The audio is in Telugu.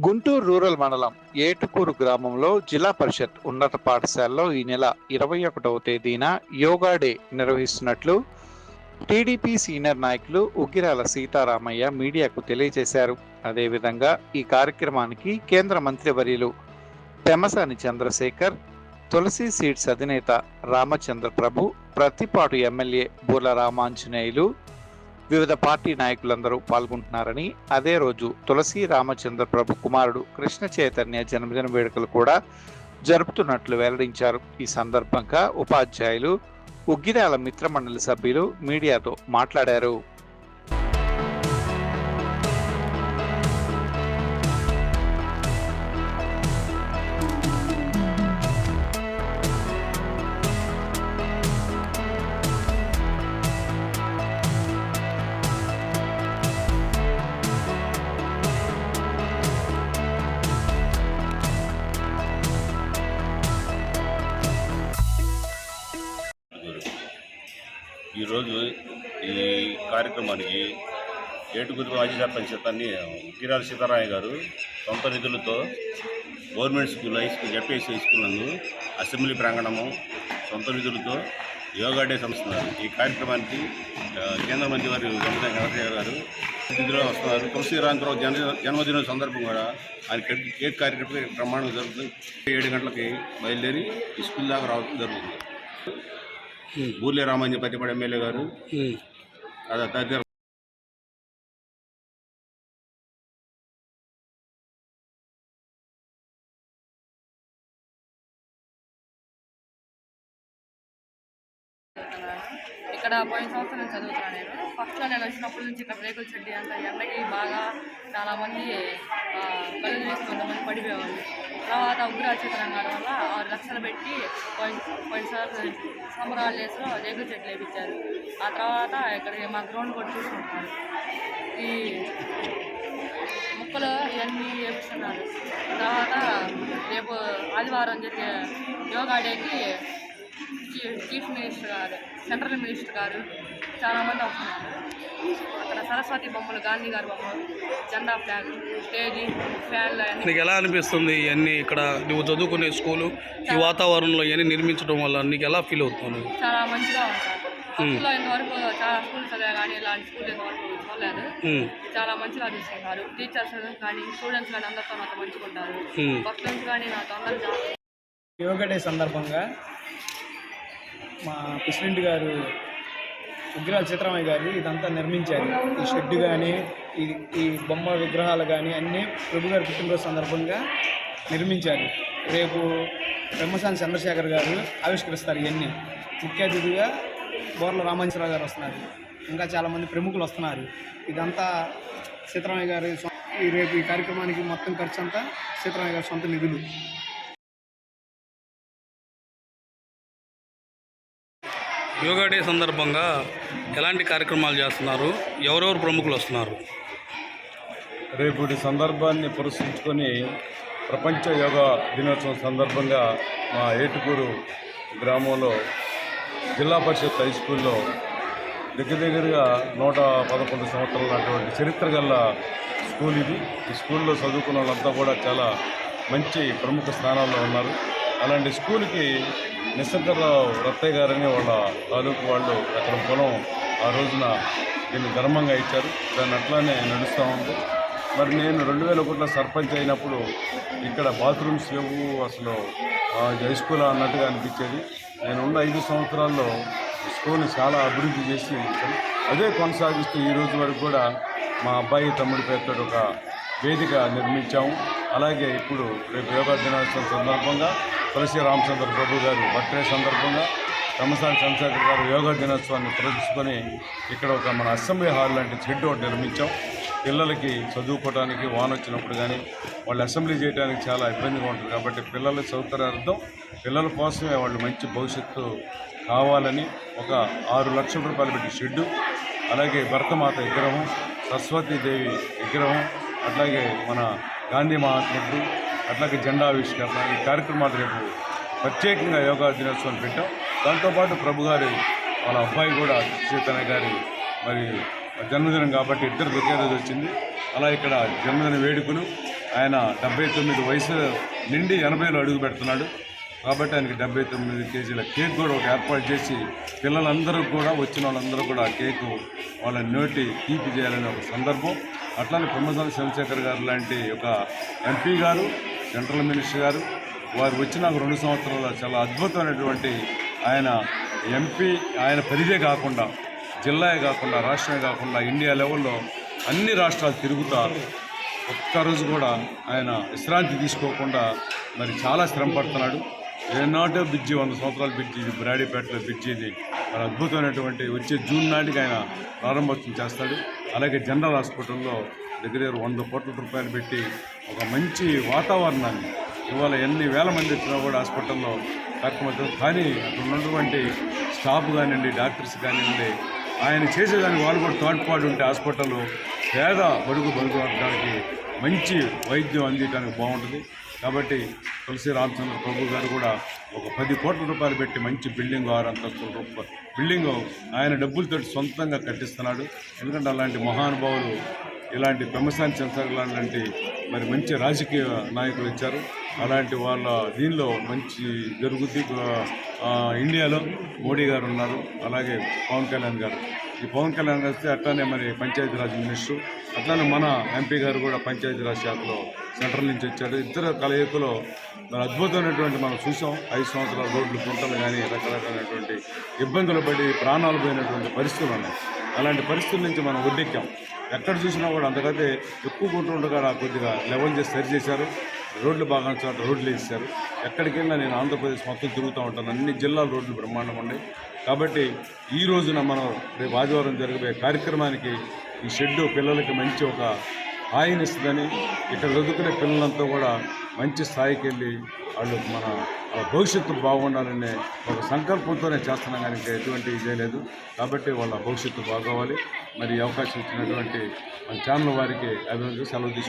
గుంటూరు రూరల్ మండలం ఏటుకూరు గ్రామంలో జిల్లా పరిషత్ ఉన్నత పాఠశాలలో ఈ నెల 21వ తేదీన యోగా డే నిర్వహిస్తున్నట్లు టీడీపీ సీనియర్ నాయకులు ఉగ్గిరాల సీతారామయ్య మీడియాకు తెలియజేశారు. అదేవిధంగా ఈ కార్యక్రమానికి కేంద్ర మంత్రివర్యులు పెమ్మసాని చంద్రశేఖర్, తులసి సీడ్స్ అధినేత రామచంద్ర ప్రభు, ప్రతిపాటు ఎమ్మెల్యే బూర్ల రామాంజనేయులు, వివిధ పార్టీ నాయకులందరూ పాల్గొంటున్నారని, అదే రోజు తులసి రామచంద్ర ప్రభు కుమారుడు కృష్ణ చైతన్య జన్మదిన వేడుకలు కూడా జరుపుతున్నట్లు వెల్లడించారు. ఈ సందర్భంగా ఉపాధ్యాయులు, ఉగ్గిరాల మిత్రమండలి సభ్యులు మీడియాతో మాట్లాడారు. ఈరోజు ఈ కార్యక్రమానికి ఏటుకూరు మాజీ సర్పంచ్ ఉగ్గిరాల సీతారామయ్య గారు సొంత నిధులతో government school ZPS high school నందు అసెంబ్లీ ప్రాంగణము సొంత నిధులతో యోగా డే సంస్థన్నారు. ఈ కార్యక్రమానికి కేంద్ర మంత్రి వారి వెంకటయ్య గారు నిధులు వస్తున్నారు. తులసి రామచంద్రరావు జన్మదినం సందర్భం కూడా ఆయన కేక్ కార్యక్రమం ప్రమాణం జరుగుతుంది. 7 గంటలకి బయలుదేరి ఈ స్కూల్ దాకా రావడం జరుగుతుంది. బూర్ల రామాంజనేయులు ప్రతిపాడు ఎమ్మెల్యే గారు తదితర ఇక్కడ పోయిన సంవత్సరం నేను చదువుతున్నాను. ఫస్ట్లో నేను వచ్చినప్పటి నుంచి ఇక్కడ రేకుల చెడ్డి అంత ఎండకి బాగా చాలామంది కళ్ళు వేసి కొంతమంది పడిపోయేవాళ్ళు. తర్వాత ఉగ్గిరాల సీతారామయ్య గారి వల్ల 6 లక్షలు పెట్టి పోయినసారి సమ్మర్ హాలిడేస్లో రేకుల చెట్లు వేయించారు. ఆ తర్వాత ఇక్కడ మా గ్రౌండ్ కూడా చూసుకుంటున్నారు. ఈ ముక్కలు ఇవన్నీ వేపిస్తున్నారు. తర్వాత రేపు ఆదివారం జరిగే యోగా డేకి చీఫ్ మినిస్టర్ గారు, సెంట్రల్ మినిస్టర్ గారు చాలామంది వస్తున్నారు. అక్కడ సరస్వతి బొమ్మలు, గాంధీ గారి బొమ్మలు, జెండా ఫ్లాగ్, స్టేజీ, ఫ్యాన్లు అన్నీ. నీకు ఎలా అనిపిస్తుంది ఇవన్నీ ఇక్కడ నువ్వు చదువుకునే స్కూలు ఈ వాతావరణంలో ఇవన్నీ నిర్మించడం వల్ల నీకు ఎలా ఫీల్ అవుతుంది? చాలా మంచిగా ఉంటారు. స్కూల్లో ఇంతవరకు చాలా స్కూల్ చదివా కానీ ఇలాంటి స్కూల్ ఇంతవరకు చూడలేదు. చాలా మంచిగా తీసుకుంటారు. టీచర్స్ కానీ స్టూడెంట్స్ కానీ అందరితో నాతో మంచుకుంటారు. ఫస్ట్ నుంచి కానీ నాతో అందరూ. యోగా డే సందర్భంగా మా ప్రెసిడెంట్ గారు ఉగ్గిరాల సీతారామయ్య గారు ఇదంతా నిర్మించారు. ఈ షెడ్ కానీ ఈ బొమ్మ విగ్రహాలు కానీ అన్నీ ప్రభు గారి పుట్టినరోజు సందర్భంగా నిర్మించారు. రేపు పెమ్మసాని చంద్రశేఖర్ గారు ఆవిష్కరిస్తారు. ఇవన్నీ ముఖ్య అతిథిగా బూర్ల రామాంజనేయులు గారు వస్తున్నారు. ఇంకా చాలామంది ప్రముఖులు వస్తున్నారు. ఇదంతా సీతారామయ్య గారి రేపు ఈ కార్యక్రమానికి మొత్తం ఖర్చు అంతా సీతారామయ్య గారి సొంత నిధులు. యోగా డే సందర్భంగా ఎలాంటి కార్యక్రమాలు చేస్తున్నారు? ఎవరెవరు ప్రముఖులు వస్తున్నారు? రేపు ఈ సందర్భాన్ని పురస్కరించుకొని ప్రపంచ యోగా దినోత్సవం సందర్భంగా మా ఏటుకూరు గ్రామంలో జిల్లా పరిషత్ హై స్కూల్లో దగ్గరగా 111 సంవత్సరాల అటువంటి చరిత్ర గల స్కూల్ ఇది. ఈ స్కూల్లో చదువుకున్న వాళ్ళంతా కూడా చాలా మంచి ప్రముఖ స్థానాల్లో ఉన్నారు. అలాంటి స్కూల్కి నిస్సంకర్రావు రత్తయ్య గారని వాళ్ళ తాలూకు వాళ్ళు అక్కడ పొలం ఆ రోజున దీన్ని ధర్మంగా ఇచ్చారు. దాన్ని అట్లానే నడుస్తూ ఉంది. మరి నేను 2001లో సర్పంచ్ అయినప్పుడు ఇక్కడ బాత్రూమ్స్ లేవు, అసలు హై స్కూల్ అన్నట్టుగా అనిపించేది. నేను ఉన్న 5 సంవత్సరాల్లో స్కూల్ని చాలా అభివృద్ధి చేసి అదే కొనసాగిస్తూ ఈ రోజు వరకు కూడా మా అబ్బాయి తమ్ముడి పేరుతో ఒక వేదిక నిర్మించాము. అలాగే ఇప్పుడు రేపు యోగా దినోత్సవం సందర్భంగా తులసి రామచంద్ర ప్రభు గారు బర్త్డే సందర్భంగా పెమ్మసాని చంద్రశేఖర్ గారు యోగా దినోత్సవాన్ని ప్రదర్శించుకొని ఇక్కడ ఒక మన అసెంబ్లీ హాల్ లాంటి షెడ్ ఒకటి నిర్మించాం. పిల్లలకి చదువుకోవడానికి వాన వచ్చినప్పుడు కానీ వాళ్ళు అసెంబ్లీ చేయడానికి చాలా ఇబ్బందిగా ఉంటుంది. కాబట్టి పిల్లల సౌకర్యార్థం పిల్లల కోసమే వాళ్ళు మంచి భవిష్యత్తు కావాలని ఒక 6 లక్షల రూపాయలు పెట్టి షెడ్డు, అలాగే భరతమాత విగ్రహం, సరస్వతీదేవి విగ్రహం, అట్లాగే మన గాంధీ మహాత్ముడు, అట్లాగే జెండా ఆవిష్కరణ, ఈ కార్యక్రమాలు రేపు ప్రత్యేకంగా యోగా దినోత్సవం పెట్టాం. దాంతోపాటు ప్రభు గారి వాళ్ళ అబ్బాయి కూడా చైతన్య గారి మరి జన్మదినం కాబట్టి ఇద్దరు ఒకే రోజు వచ్చింది. అలా ఇక్కడ జన్మదిన వేడుకలు ఆయన 79 వయసు నిండి 80లో అడుగు పెడుతున్నాడు. కాబట్టి ఆయనకి 79 కేజీల కేక్ కూడా ఒకటి ఏర్పాటు చేసి పిల్లలందరూ కూడా వచ్చిన వాళ్ళందరూ కూడా ఆ కేకు వాళ్ళ నోటి తీపి చేయాలనే ఒక సందర్భం. అట్లానే పెమ్మసాని చంద్రశేఖర్ గారు లాంటి ఒక ఎంపీ గారు, సెంట్రల్ మినిస్టర్ గారు వారు వచ్చినాక 2 సంవత్సరాల్లో చాలా అద్భుతమైనటువంటి ఆయన ఎంపీ ఆయన పరిధే కాకుండా జిల్లాయే కాకుండా రాష్ట్రమే కాకుండా ఇండియా లెవెల్లో అన్ని రాష్ట్రాలు తిరుగుతా ఒక్కరోజు కూడా ఆయన విశ్రాంతి తీసుకోకుండా మరి చాలా శ్రమ పడుతున్నాడు. ఏనాటో బ్రిడ్జి 100 సంవత్సరాల బ్రిడ్జి ఇది బ్రాడీపేటలో బ్రిడ్జి ఇది మరి అద్భుతమైనటువంటి వచ్చే జూన్ నాటికి ఆయన ప్రారంభోత్సవం చేస్తాడు. అలాగే జనరల్ హాస్పిటల్లో దగ్గర 100 కోట్ల రూపాయలు పెట్టి ఒక మంచి వాతావరణాన్ని ఇవాళ ఎన్ని వేల మంది వచ్చినా కూడా హాస్పిటల్లో కార్యక్రమం. కానీ అక్కడ ఉన్నటువంటి స్టాఫ్ కానివ్వండి, డాక్టర్స్ కానివ్వండి, ఆయన చేసేదానికి వాళ్ళు కూడా తోడ్పాటు ఉంటే హాస్పిటల్లో పేద బడుగు వర్గానికి మంచి వైద్యం అందించడానికి బాగుంటుంది. కాబట్టి తులసి రామచంద్ర ప్రభు గారు కూడా ఒక 10 కోట్ల రూపాయలు పెట్టి మంచి బిల్డింగ్ 6 అంతస్తుల బిల్డింగు ఆయన డబ్బులతో సొంతంగా కట్టిస్తున్నాడు. ఎందుకంటే అలాంటి మహానుభావులు ఇలాంటి పెమ్మసాని చంద్రశేఖర్ లాంటి మరి మంచి రాజకీయ నాయకులు ఇచ్చారు. అలాంటి వాళ్ళ దీనిలో మంచి జరుగుద్ది. ఇండియాలో మోడీ గారు ఉన్నారు, అలాగే పవన్ కళ్యాణ్ గారు. ఈ పవన్ కళ్యాణ్ గారు వస్తే అట్లానే మరి పంచాయతీరాజ్ మినిస్టర్, అట్లానే మన ఎంపీ గారు కూడా పంచాయతీరాజ్ శాఖలో సెంట్రల్ నుంచి వచ్చారు. ఇద్దరు కలయికలో మరి అద్భుతమైనటువంటి మనం చూసాం. 5 సంవత్సరాల రోడ్లు గుంటలు కానీ రకరకాలైనటువంటి ఇబ్బందులు పడి ప్రాణాలు పోయినటువంటి పరిస్థితులు ఉన్నాయి. అలాంటి పరిస్థితుల నుంచి మనం ఒడ్డెక్కాం. ఎక్కడ చూసినా కూడా అంతకైతే ఎక్కువ గుంటుండగా కొద్దిగా లెవెల్ చేసి సరి చేశారు. రోడ్లు బాగా చోట రోడ్లు వేసారు. ఎక్కడికి వెళ్ళినా నేను ఆంధ్రప్రదేశ్ మొత్తం తిరుగుతూ ఉంటాను. అన్ని జిల్లాల రోడ్లు బ్రహ్మాండం ఉన్నాయి. కాబట్టి ఈ రోజున మనం రేపు ఆదివారం జరిగే కార్యక్రమానికి ఈ షెడ్డు పిల్లలకి మంచి ఒక హాయినిస్తుందని, ఇక్కడ చదువుకునే పిల్లలంతా కూడా మంచి స్థాయికి వెళ్ళి వాళ్ళు మన భవిష్యత్తు బాగుండాలనే ఒక సంకల్పంతోనే చేస్తున్నాం. కానీ ఇంకా ఎటువంటి ఇదే లేదు. కాబట్టి వాళ్ళ భవిష్యత్తు బాగోవాలి. మరి ఈ అవకాశం ఇచ్చినటువంటి మన ఛానల్ వారికి అభినందనలు సెలవు తీసుకుంటాం.